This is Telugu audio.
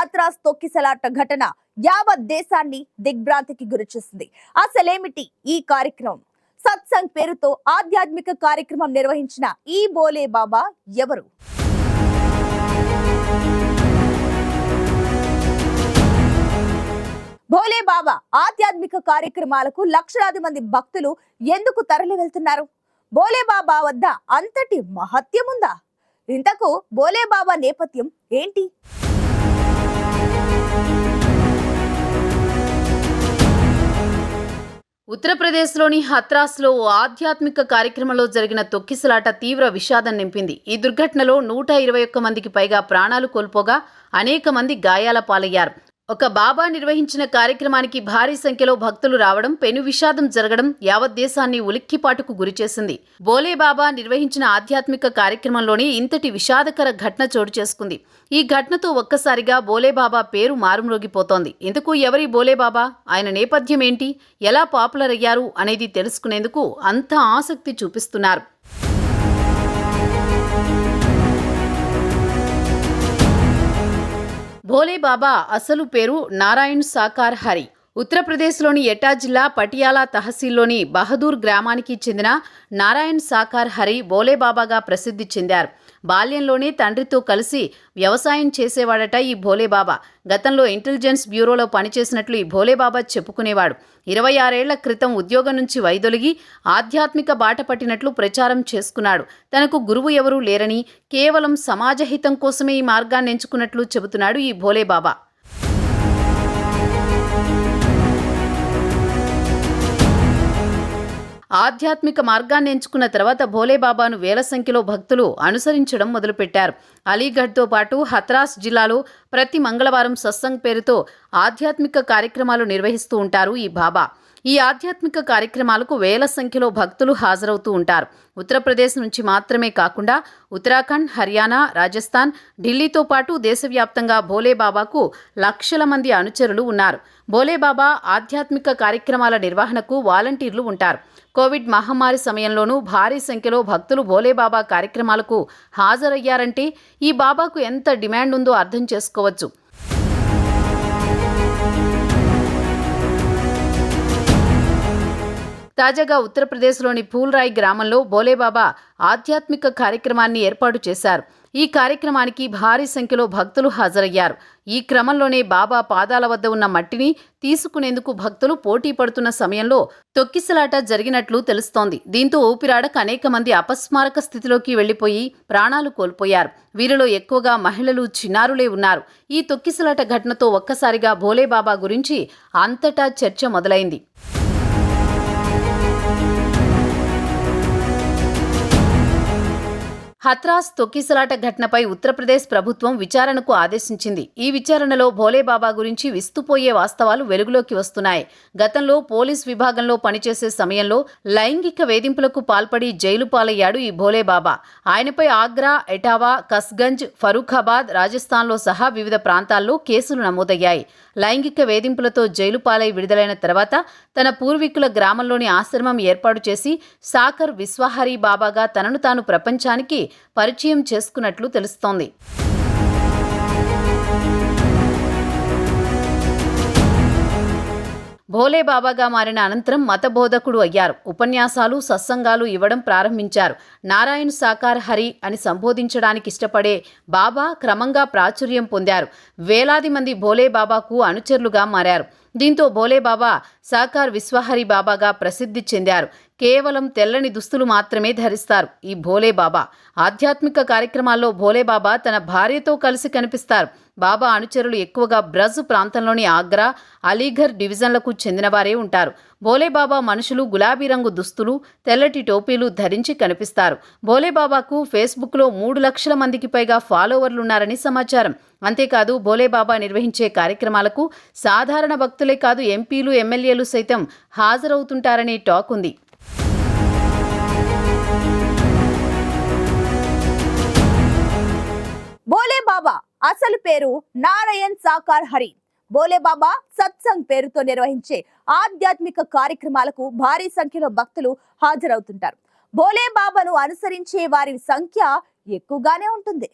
హత్రాస్ తొక్కిసలాట ఘటన యావత్ దేశాన్ని దిగ్భ్రాంతికి గురిచేసింది. అసలేమిటి ఈ కార్యక్రమం? సత్సంగ్ పేరుతో ఆధ్యాత్మిక కార్యక్రమం నిర్వహించిన ఈ భోలే బాబా ఎవరు? భోలే బాబా ఆధ్యాత్మిక కార్యక్రమాలకు లక్షలాది మంది భక్తులు ఎందుకు తరలి వెళ్తున్నారు? భోలే బాబా వద్ద అంతటి మహత్యం ఉందా? ఇంతకు భోలే బాబా నేపథ్యం ఏంటి? ఉత్తరప్రదేశ్లోని హత్రాస్లో ఓ ఆధ్యాత్మిక కార్యక్రమంలో జరిగిన తొక్కిసలాట తీవ్ర విషాదం నింపింది. ఈ దుర్ఘటనలో 121 మందికి పైగా ప్రాణాలు కోల్పోగా అనేక మంది గాయాల పాలయ్యారు. ఒక బాబా నిర్వహించిన కార్యక్రమానికి భారీ సంఖ్యలో భక్తులు రావడం, పెను విషాదం జరగడం యావత్ దేశాన్ని ఉలిక్కిపాటుకు గురిచేసింది. భోలే బాబా నిర్వహించిన ఆధ్యాత్మిక కార్యక్రమంలోనే ఇంతటి విషాదకర ఘటన చోటు చేసుకుంది. ఈ ఘటనతో ఒక్కసారిగా భోలే బాబా పేరు మారుమ్రోగిపోతోంది. ఎందుకు ఎవరి భోలే బాబా? ఆయన నేపథ్యం ఏంటి? ఎలా పాపులర్ అయ్యారు అనేది తెలుసుకునేందుకు అంత ఆసక్తి చూపిస్తున్నారు. భోలే బాబా అసలు పేరు నారాయణ్ సాకార్ హరి. ఉత్తరప్రదేశ్లోని ఎటా జిల్లా పటియాలా తహసీల్లోని బహదూర్ గ్రామానికి చెందిన నారాయణ్ సాకార్ హరి భోలే బాబాగా ప్రసిద్ధి చెందారు. బాల్యంలోనే తండ్రితో కలిసి వ్యవసాయం చేసేవాడట ఈ భోలే బాబా. గతంలో ఇంటెలిజెన్స్ బ్యూరోలో పనిచేసినట్లు ఈ భోలే బాబా చెప్పుకునేవాడు. 26 ఏళ్ల క్రితం ఉద్యోగం నుంచి వైదొలిగి ఆధ్యాత్మిక బాట పట్టినట్లు ప్రచారం చేసుకున్నాడు. తనకు గురువు ఎవరూ లేరని, కేవలం సమాజహితం కోసమే ఈ మార్గాన్ని ఎంచుకున్నట్లు చెబుతున్నాడు ఈ భోలే బాబా. ఆధ్యాత్మిక మార్గాన్ని ఎంచుకున్న తర్వాత భోలే బాబాను వేల సంఖ్యలో భక్తులు అనుసరించడం మొదలుపెట్టారు. అలీగఢ్తో పాటు హత్రాస్ జిల్లాలో ప్రతి మంగళవారం సత్సంగ్ పేరుతో ఆధ్యాత్మిక కార్యక్రమాలు నిర్వహిస్తూ ఉంటారు ఈ బాబా. ఈ ఆధ్యాత్మిక కార్యక్రమాలకు వేల సంఖ్యలో భక్తులు హాజరవుతూ ఉంటారు. ఉత్తరప్రదేశ్ నుంచి మాత్రమే కాకుండా ఉత్తరాఖండ్, హర్యానా, రాజస్థాన్, ఢిల్లీతో పాటు దేశవ్యాప్తంగా భోలే బాబాకు లక్షల మంది అనుచరులు ఉన్నారు. భోలే బాబా ఆధ్యాత్మిక కార్యక్రమాల నిర్వహణకు వాలంటీర్లు ఉంటారు. కోవిడ్ మహమ్మారి సమయంలోనూ భారీ సంఖ్యలో భక్తులు భోలే బాబా కార్యక్రమాలకు హాజరయ్యారంటే ఈ బాబాకు ఎంత డిమాండ్ ఉందో అర్థం చేసుకోవచ్చు. తాజాగా ఉత్తరప్రదేశ్లోని పూల్రాయ్ గ్రామంలో భోలే బాబా ఆధ్యాత్మిక కార్యక్రమాన్ని ఏర్పాటు చేశారు. ఈ కార్యక్రమానికి భారీ సంఖ్యలో భక్తులు హాజరయ్యారు. ఈ క్రమంలోనే బాబా పాదాల వద్ద ఉన్న మట్టిని తీసుకునేందుకు భక్తులు పోటీ పడుతున్న సమయంలో తొక్కిసలాట జరిగినట్లు తెలుస్తోంది. దీంతో ఊపిరాడక అనేక మంది అపస్మారక స్థితిలోకి వెళ్లిపోయి ప్రాణాలు కోల్పోయారు. వీరిలో ఎక్కువగా మహిళలు, చిన్నారులే ఉన్నారు. ఈ తొక్కిసలాట ఘటనతో ఒక్కసారిగా భోలే బాబా గురించి అంతటా చర్చ మొదలైంది. హత్రాస్ తొక్కిసలాట ఘటనపై ఉత్తరప్రదేశ్ ప్రభుత్వం విచారణకు ఆదేశించింది. ఈ విచారణలో భోలే బాబా గురించి విస్తుపోయే వాస్తవాలు వెలుగులోకి వస్తున్నాయి. గతంలో పోలీస్ విభాగంలో పనిచేసే సమయంలో లైంగిక వేధింపులకు పాల్పడి జైలు పాలయ్యాడు ఈ భోలే బాబా. ఆయనపై ఆగ్రా, ఎటావా, కస్గంజ్, ఫరూఖాబాద్, రాజస్థాన్లో సహా వివిధ ప్రాంతాల్లో కేసులు నమోదయ్యాయి. లైంగిక వేధింపులతో జైలు పాలై విడుదలైన తర్వాత తన పూర్వీకుల గ్రామంలోని ఆశ్రమం ఏర్పాటు చేసి సాకర్ విశ్వహరి బాబాగా తనను తాను ప్రపంచానికి పరిచయం చేసుకున్నట్లు తెలుస్తోంది. భోలే బాబాగా మారిన అనంతరం మత బోధకుడు అయ్యారు. ఉపన్యాసాలు, సత్సంగాలు ఇవ్వడం ప్రారంభించారు. నారాయణ్ సాకార్ హరి అని సంబోధించడానికి ఇష్టపడే బాబా క్రమంగా ప్రాచుర్యం పొందారు. వేలాది మంది భోలే బాబాకు అనుచరులుగా మారారు. దీంతో భోలే బాబా సాకార్ విశ్వహరి బాబాగా ప్రసిద్ధి చెందారు. కేవలం తెల్లని దుస్తులు మాత్రమే ధరిస్తారు ఈ భోలే బాబా. ఆధ్యాత్మిక కార్యక్రమాల్లో భోలే బాబా తన భార్యతో కలిసి కనిపిస్తారు. బాబా అనుచరులు ఎక్కువగా బ్రజ్ ప్రాంతంలోని ఆగ్రా, అలీఘర్ డివిజన్లకు చెందినవారే ఉంటారు. భోలే బాబా మనుషులు గులాబీ రంగు దుస్తులు, తెల్లటి టోపీలు ధరించి కనిపిస్తారు. భోలే బాబాకు ఫేస్బుక్లో 3 లక్షల మందికి పైగా ఫాలోవర్లున్నారని సమాచారం. అంతేకాదు భోలే బాబా నిర్వహించే కార్యక్రమాలకు సాధారణ భక్తులే కాదు ఎంపీలు, ఎమ్మెల్యేలు సైతం హాజరవుతుంటారనే టాక్ ఉంది. భోలే బాబా అసలు పేరు నారాయణ్ సాకార్ హరి. భోలే బాబా సత్సంగ్ పేరుతో నిర్వహించే ఆధ్యాత్మిక కార్యక్రమాలకు భారీ సంఖ్యలో భక్తులు హాజరవుతుంటారు. భోలే బాబాను అనుసరించే వారి సంఖ్య ఎక్కువగానే ఉంటుంది.